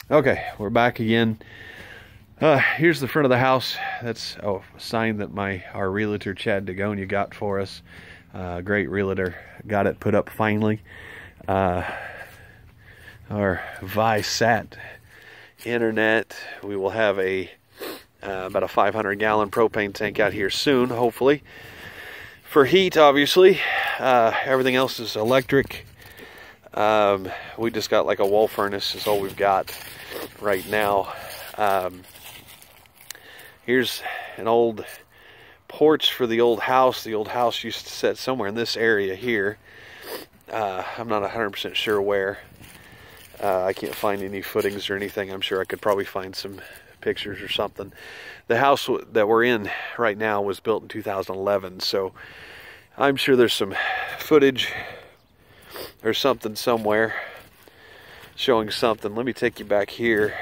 Okay, we're back again. Here's the front of the house. That's a sign that our realtor Chad Dagonia got for us. Great realtor. Got it put up finally. Our Viasat internet. We will have about a 500-gallon propane tank out here soon, hopefully. For heat, obviously. Everything else is electric. We just got like a wall furnace is all we've got right now. Here's an old porch for the old house. The old house used to sit somewhere in this area here. I'm not 100% sure where. I can't find any footings or anything. I'm sure I could probably find some pictures or something. The house that we're in right now was built in 2011, so I'm sure there's some footage or something somewhere showing something. Let me take you back here,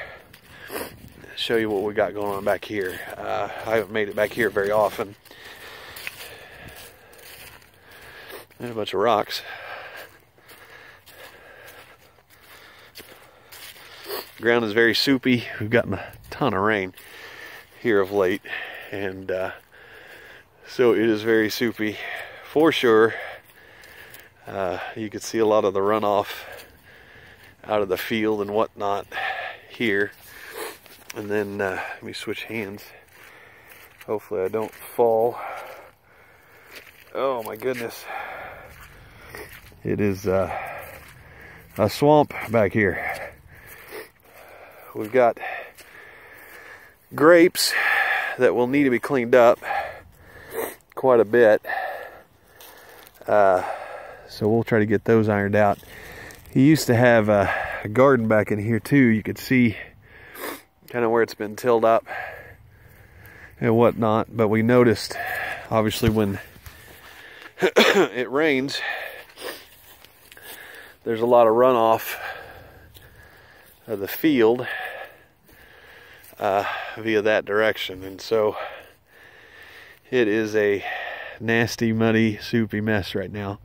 show you what we got going on back here. I haven't made it back here very often. And a bunch of rocks. The ground is very soupy. We've gotten a ton of rain here of late, and so it is very soupy for sure. You can see a lot of the runoff out of the field and whatnot here. And then let me switch hands. Hopefully I don't fall. Oh my goodness. It is a swamp back here. We've got grapes that will need to be cleaned up quite a bit. So we'll try to get those ironed out. He used to have a garden back in here too. You could see kind of where it's been tilled up and whatnot. But we noticed, obviously, when it rains, there's a lot of runoff of the field via that direction. And so it is a nasty, muddy, soupy mess right now.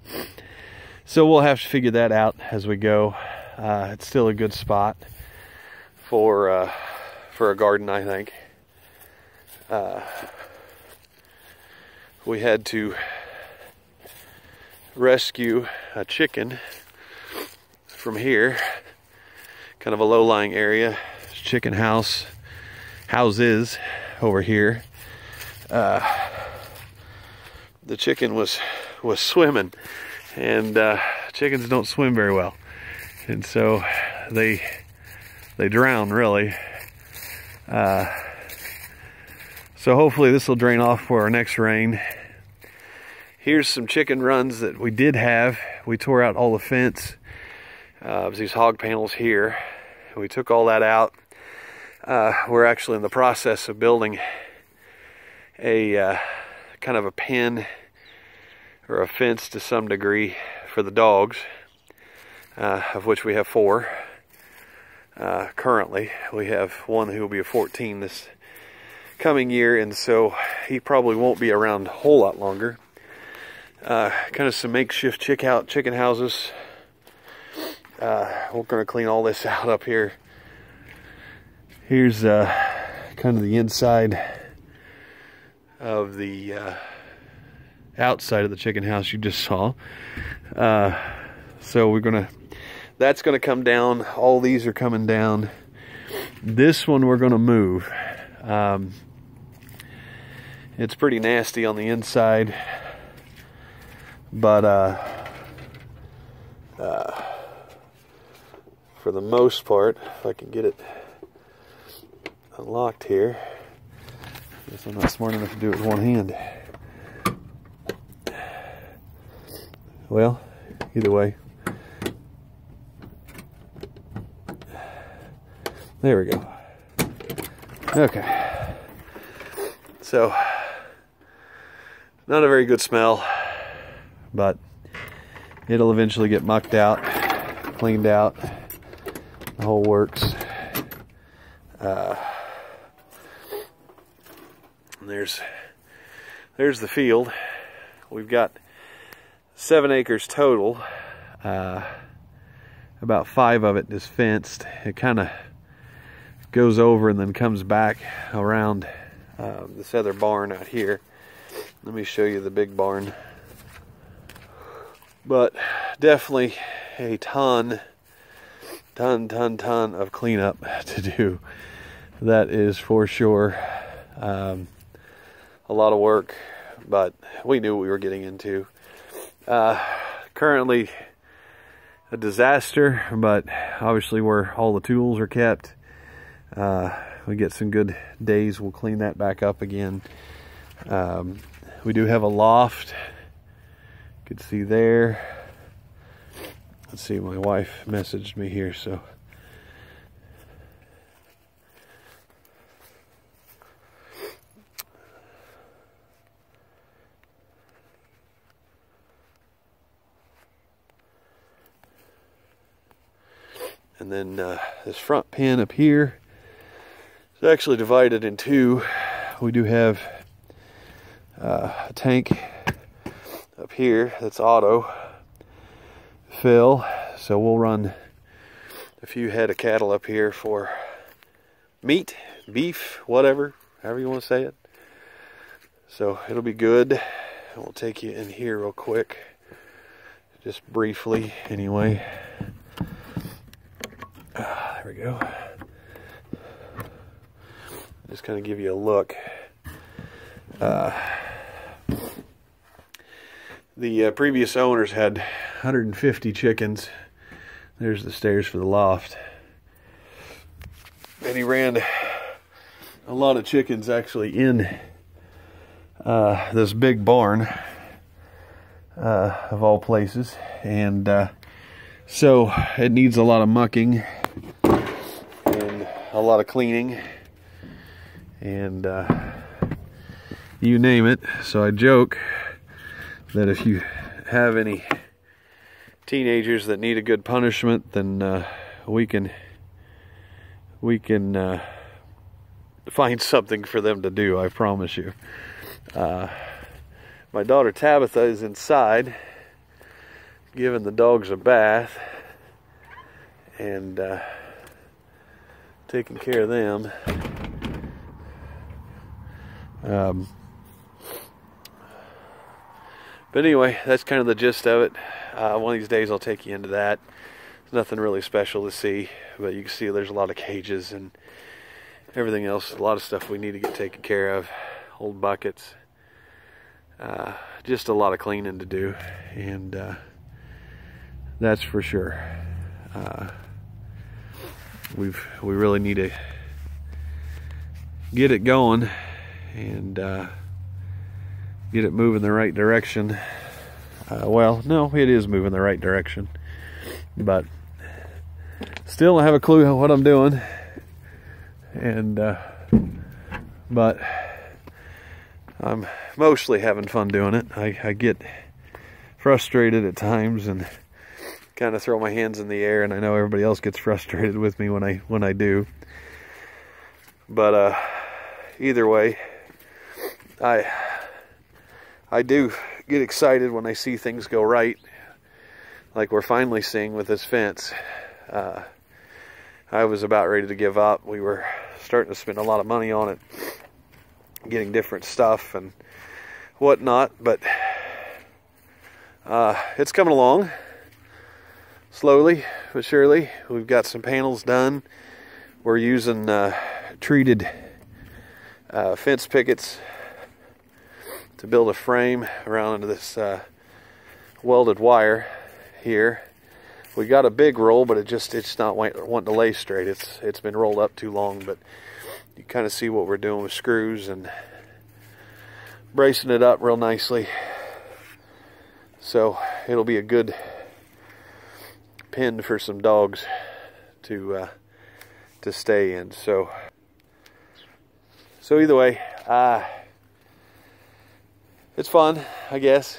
So we'll have to figure that out as we go. It's still a good spot for a garden, I think. We had to rescue a chicken from here, kind of a low-lying area. Chicken houses over here. The chicken was swimming, and chickens don't swim very well, and so they drown, really. So hopefully this will drain off for our next rain. Here's some chicken runs that we did have. We tore out all the fence. These hog panels here. We took all that out. We're actually in the process of building a kind of a pen or a fence to some degree for the dogs, of which we have 4. Currently, we have one who will be a 14 this coming year, and so he probably won't be around a whole lot longer. Kind of some makeshift chicken houses. We're going to clean all this out up here. Here's kind of the inside of the outside of the chicken house you just saw. So that's gonna come down. All these are coming down. This one we're gonna move. It's pretty nasty on the inside, but for the most part, if I can get it unlocked here. I guess I'm not smart enough to do it with one hand. Well, either way. There we go. Okay. So, not a very good smell, but it'll eventually get mucked out, cleaned out, the whole works. There's the field. We've got 7 acres total. About 5 of it is fenced. It kind of goes over and then comes back around this other barn out here. Let me show you the big barn. But definitely a ton of cleanup to do. That is for sure. A lot of work, but we knew what we were getting into. Currently a disaster, but obviously where all the tools are kept, we get some good days, we'll clean that back up again. We do have a loft, you can see there. Let's see, my wife messaged me here, so and then this front pen up here is actually divided in two. We do have a tank up here that's auto fill, so we'll run a few head of cattle up here for meat, beef, whatever, however you want to say it. So it'll be good. We'll take you in here real quick, just briefly anyway. There we go. Just kind of give you a look. The previous owners had 150 chickens. There's the stairs for the loft. And he ran a lot of chickens actually in this big barn, of all places. And so it needs a lot of mucking and a lot of cleaning and you name it. So I joke that if you have any teenagers that need a good punishment, then we can find something for them to do, I promise you. My daughter Tabitha is inside giving the dogs a bath and taking care of them. But anyway, that's kind of the gist of it. One of these days I'll take you into that. There's nothing really special to see, but you can see there's a lot of cages and everything else. A lot of stuff we need to get taken care of. Old buckets. Just a lot of cleaning to do, and that's for sure. We really need to get it going and get it moving the right direction. Well, no, it is moving the right direction, but still I have a clue what I'm doing, and but I'm mostly having fun doing it. I get frustrated at times and kind of throw my hands in the air, and I know everybody else gets frustrated with me when I do. But either way, I do get excited when I see things go right, like we're finally seeing with this fence. I was about ready to give up. We were starting to spend a lot of money on it, getting different stuff and whatnot, but it's coming along slowly but surely. We've got some panels done. We're using treated fence pickets to build a frame around this welded wire here. We got a big roll, but it's not wanting to lay straight. It's been rolled up too long, but you kind of see what we're doing with screws and bracing it up real nicely. So it'll be a good pen for some dogs to stay in. So either way, it's fun, I guess,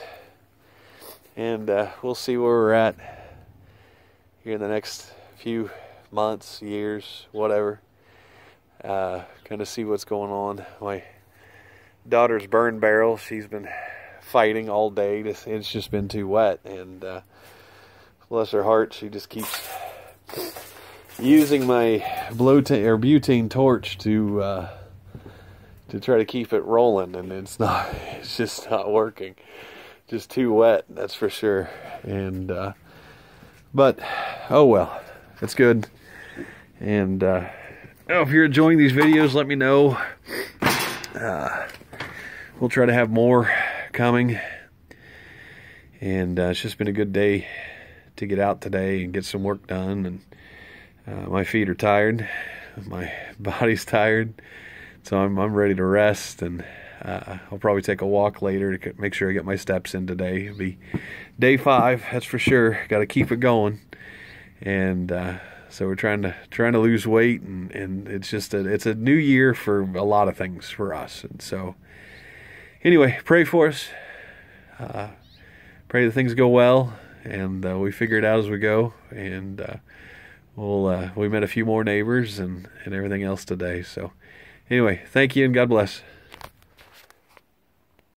and we'll see where we're at here in the next few months, years, whatever. Kind of see what's going on. My daughter's burn barrel, she's been fighting all day. It's just been too wet, and bless her heart, she just keeps using my butane torch to try to keep it rolling, and it's just not working. Just too wet, that's for sure. And but oh well, it's good. And if you're enjoying these videos, let me know. We'll try to have more coming. And it's just been a good day to get out today and get some work done. And my feet are tired, my body's tired, so I'm ready to rest. And I'll probably take a walk later to make sure I get my steps in today. It'll be day 5, that's for sure. Got to keep it going. And so we're trying to lose weight, and it's just it's a new year for a lot of things for us. And so anyway, pray for us. Pray that things go well, and we figure it out as we go. And we met a few more neighbors and everything else today. So anyway, thank you and God bless.